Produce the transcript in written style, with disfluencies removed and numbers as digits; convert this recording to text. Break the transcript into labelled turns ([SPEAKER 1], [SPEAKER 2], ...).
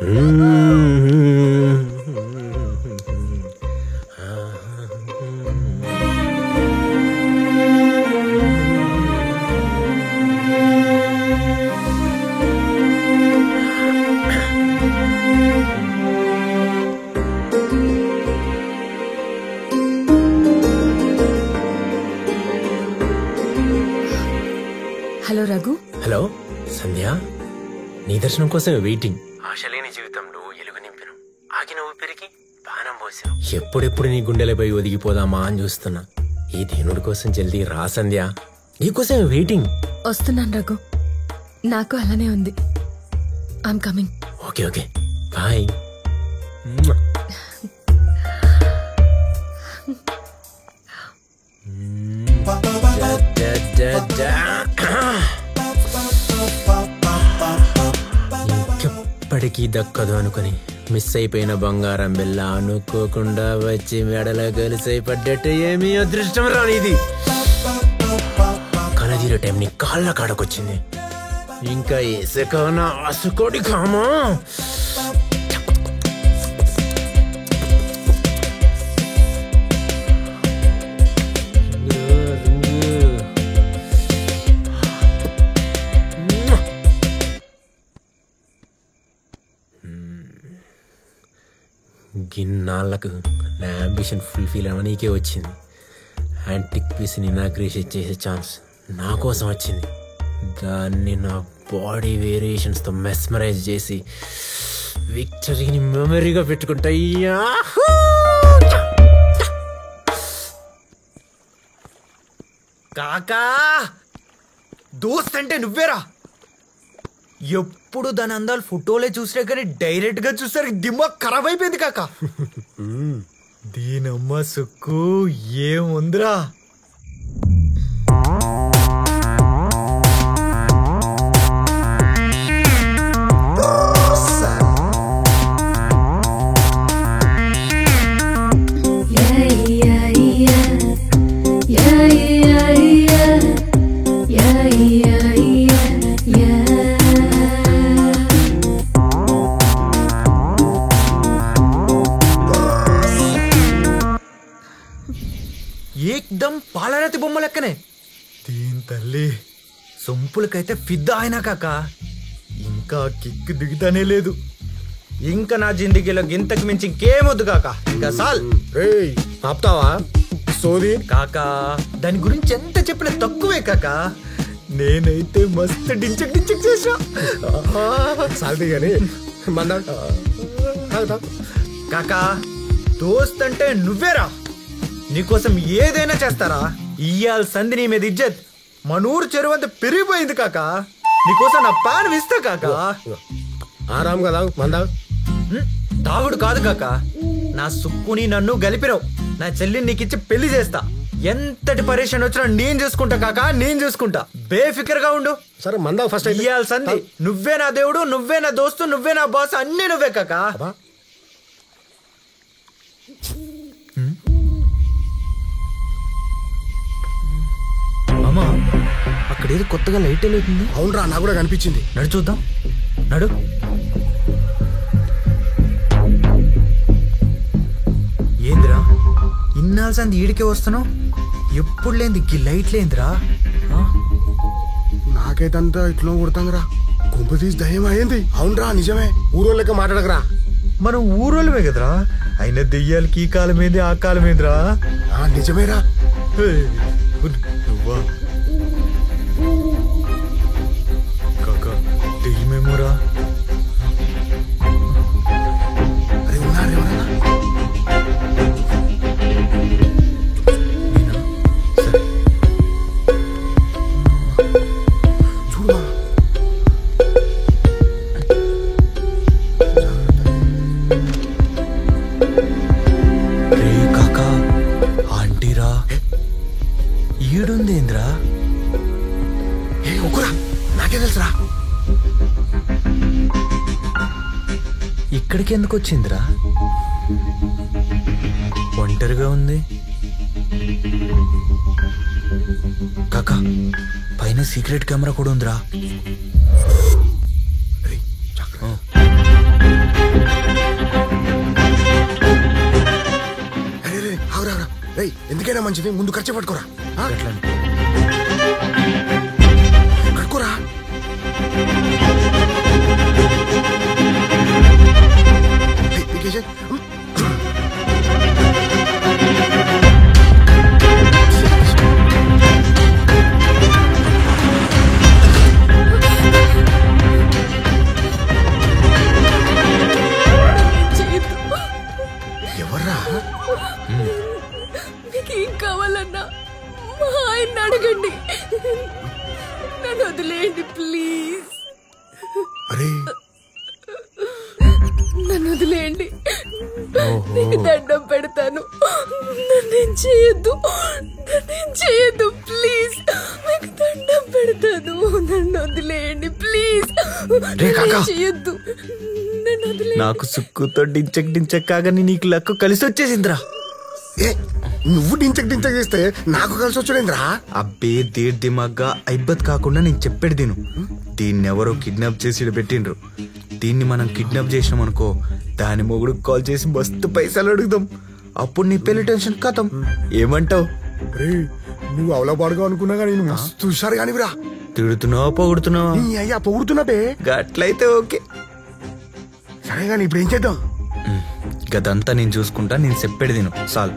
[SPEAKER 1] Hello Raghu.
[SPEAKER 2] Hello సంధ్య, నీ దర్శనం కోసం వెయిటింగ్. ఆశలేని జీవితంలో ఎలుగు నింపిను, ఆగిన ఊపిరికి బాణం పోసాను. ఎప్పుడెప్పుడు నీ గుండెలపై ఒదిగిపోదామా అని చూస్తున్నా. ఈ దేవుడి కోసం జల్దీ రా సంధ్య, నీకోసం వెయిటింగ్.
[SPEAKER 1] వస్తున్నాను రఘు, నాకు అలానే ఉంది. I'm coming.
[SPEAKER 2] Okay okay, bye. ఇంకెప్పటికీ దక్కదు అనుకుని మిస్ అయిపోయిన బంగారం బిల్ల అనుకోకుండా వచ్చి మెడలో కలిసై పడ్డట్టు ఏమీ అదృష్టం రానిది. కనదీర టైం నీ కాళ్ళ కాడకొచ్చింది. ఇంకా ఏసకనా అసుకోడి కామా. గిన్నాళ్ళకు నా అంబిషన్ ఫుల్ఫిల్ అవనీకే వచ్చింది. యాంటిక్ పీస్ని ఇనాగ్రేషన్ చేసే ఛాన్స్ నా కోసం వచ్చింది. దాన్ని నా బాడీ వేరియేషన్స్తో మెస్మరైజ్ చేసి విక్టరీని మెమరీగా పెట్టుకుంటా.
[SPEAKER 3] కాకా, దోస్త్ అంటే నువ్వేరా? ఎప్పుడు దాని అందాలు ఫోటోలే చూసినా కానీ డైరెక్ట్ గా చూసరికి దిమాగ్ ఖరాబ్ అయిపోయింది కాకా. దీనమ్మ సుక్కు ఏముందిరా. ఏకదం పాలరాతి బొమ్మ లెక్కనే. దీని తల్లి సొంపులకైతే ఫిదా అయినా కాక ఇంకా కిక్ దిగుతానే లేదు. ఇంకా నా జిందగీలో గింతకు మించి ఇంకేమొద్దు కాక. ఇంకా సాల్
[SPEAKER 4] ఆపుతావా సోది
[SPEAKER 3] కాకా. దాని గురించి ఎంత చెప్పినా తక్కువే కాకా. నేనైతే మస్తు డించక్ డించక్ చేసా.
[SPEAKER 4] సాల్తీ గాని
[SPEAKER 3] కాకా, దోస్త్ అంటే నువ్వేరా. నీకోసం ఏదైనా చేస్తారా. ఇయ్యాల సంధి నీ మీద ఇజ్జత్ మనూరు చెరువు అంతా పెరిగిపోయింది కాకా. నీకోసం నా పాన్ ఇస్తా కాకా.
[SPEAKER 4] ఆరాం కదా మందా.
[SPEAKER 3] తాగుడు కాదు కాకా, నా సుక్కుని నన్ను గలిపిరావు. నా చెల్లిని నీకిచ్చి పెళ్లి చేస్తా. ఎంతటి పరేషన్ వచ్చినా నేను చూసుకుంటా కాకా, నేను చూసుకుంటా. బేఫికర్ గా ఉండు.
[SPEAKER 4] సరే మందా ఫస్ట్.
[SPEAKER 3] ఇయ్యాల సంధి నువ్వే నా దేవుడు, నువ్వే నా దోస్తు, నువ్వే నా బాస్, అన్నీ నువ్వే కాకా. అమ్మా, అక్కడేదో కొత్తగా లైట్ వెళ్తుంది.
[SPEAKER 4] అవునరా, నాకు కూడా కనిపించింది.
[SPEAKER 3] నడు చూద్దాం, నడు. ఏందిరా ఇన్నాళ్ళ సంది ఈడికే వస్తున్నావు? ఎప్పుడు లేంది ఈ లైట్ లేందిరా?
[SPEAKER 4] నాకైతే అంతా ఇట్లా కొడతాంరా. గుంపు తీసి దయ్యం అయింది. అవునరా, నిజమే. ఊరోళ్ళక మాట్లాడకరా.
[SPEAKER 3] మనం ఊరోళ్ళమే కదరా. అయినా దెయ్యాలకి ఈ కాలం ఏంది, ఆ కాలం ఏందిరా?
[SPEAKER 4] నిజమేరా.
[SPEAKER 3] నువ్వా కాకా? దెయ్యమేమోరా.
[SPEAKER 4] అరే ఉన్నారు ఎవరన్నా? చూడమా.
[SPEAKER 3] రే కాకా, ఆంటీరా. ఈడుందేంద్రా?
[SPEAKER 4] ఏ ఒక్కరా, నాకే తెలుసురా.
[SPEAKER 3] ఇక్కడికి ఎందుకు వచ్చిందిరా? ఒంటరిగా ఉంది కాకా. పైన సీక్రెట్ కెమెరా కూడా ఉందిరా.
[SPEAKER 4] రేయ్ ఎందుకైనా మంచిది ముందు ఖర్చు పట్టుకోరా ఆ?
[SPEAKER 2] ఎట్లా
[SPEAKER 4] కట్టుకోరా రేయ్, పీకేసేయ్.
[SPEAKER 1] చేయొద్దు.
[SPEAKER 4] ఎవర్రా
[SPEAKER 1] మీకు ఏం కావాలన్నా మా ఆయన అడగండి. నన్ను వదిలేయండి ప్లీజ్.
[SPEAKER 4] అరే
[SPEAKER 1] నన్ను వదిలేయండి. నీకు దండం పెడతాను. నన్నేం చేయొద్దు. నన్నేం చేయొద్దు ప్లీజ్. మీకు దండం పెడతాను. నన్ను వదిలేయండి ప్లీజ్.
[SPEAKER 3] రే కాకా.
[SPEAKER 1] చేయొద్దు. నన్ను వదిలేయండి.
[SPEAKER 3] నాకు సుక్కుతో డించక్ కాగాని నీకు లక్కు కలిసి వచ్చేసిందిరా.
[SPEAKER 4] ఏ నువ్వు డించక్ చేస్తే నాకు కలిసి వచ్చాడేంద్రా
[SPEAKER 3] అబ్బే దేర్ దిమాగ్గా ఐబ్బత్ కాకుండా నేను చెప్పేది దీను. దీన్ని ఎవరో కిడ్నాప్ చేసి ఈడ పెట్టిండ్రు. దీన్ని మనం కిడ్నాప్ చేసినాం అనుకో, దాని మొగుడు కాల్ చేసి మస్తు పైసలు అడుగుదాం. అప్పుడు నీ పెళ్లి టెన్షన్ కథం. ఏమంటావు?
[SPEAKER 4] రే నువ్వు అవలబాడుగా అనుకున్నా కానీ నేను మస్తు హుషారు కానివిరా.
[SPEAKER 3] తిడుతున్నావా పొగుడుతున్నావా?
[SPEAKER 4] నీ అయ్యా పొగుడుతున్నా బే.
[SPEAKER 3] గట్లయితే ఓకే.
[SPEAKER 4] సరే కానీ ఇప్పుడు ఏం చేద్దాం?
[SPEAKER 3] గదంతా నేను చూసుకుంటా. నేను చెప్పేది తిను చాలు.